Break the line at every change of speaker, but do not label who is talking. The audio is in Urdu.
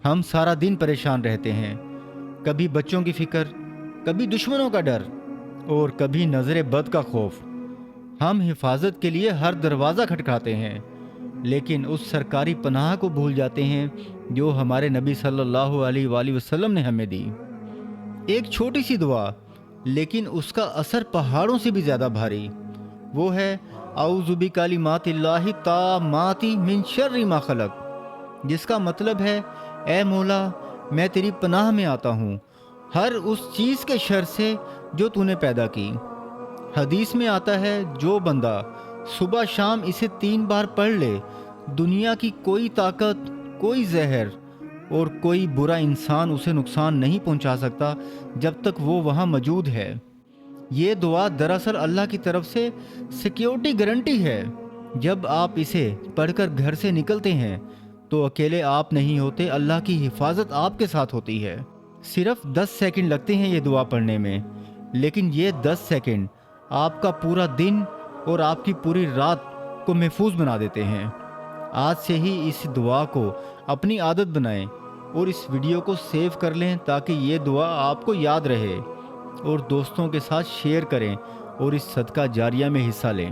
ہم سارا دن پریشان رہتے ہیں، کبھی بچوں کی فکر، کبھی دشمنوں کا ڈر، اور کبھی نظر بد کا خوف۔ ہم حفاظت کے لیے ہر دروازہ کھٹکھاتے ہیں، لیکن اس سرکاری پناہ کو بھول جاتے ہیں جو ہمارے نبی صلی اللہ علیہ وآلہ وسلم نے ہمیں دی۔ ایک چھوٹی سی دعا، لیکن اس کا اثر پہاڑوں سے بھی زیادہ بھاری۔ وہ ہے اعوذ بکلمات اللہ التامات من شر ما خلق، جس کا مطلب ہے اے مولا، میں تیری پناہ میں آتا ہوں ہر اس چیز کے شر سے جو تو نے پیدا کی۔ حدیث میں آتا ہے جو بندہ صبح شام اسے 3 بار پڑھ لے، دنیا کی کوئی طاقت، کوئی زہر اور کوئی برا انسان اسے نقصان نہیں پہنچا سکتا جب تک وہ وہاں موجود ہے۔ یہ دعا دراصل اللہ کی طرف سے سیکیورٹی گارنٹی ہے۔ جب آپ اسے پڑھ کر گھر سے نکلتے ہیں تو اکیلے آپ نہیں ہوتے، اللہ کی حفاظت آپ کے ساتھ ہوتی ہے۔ صرف 10 سیکنڈ لگتے ہیں یہ دعا پڑھنے میں، لیکن یہ 10 سیکنڈ آپ کا پورا دن اور آپ کی پوری رات کو محفوظ بنا دیتے ہیں۔ آج سے ہی اس دعا کو اپنی عادت بنائیں اور اس ویڈیو کو سیو کر لیں تاکہ یہ دعا آپ کو یاد رہے، اور دوستوں کے ساتھ شیئر کریں اور اس صدقہ جاریہ میں حصہ لیں۔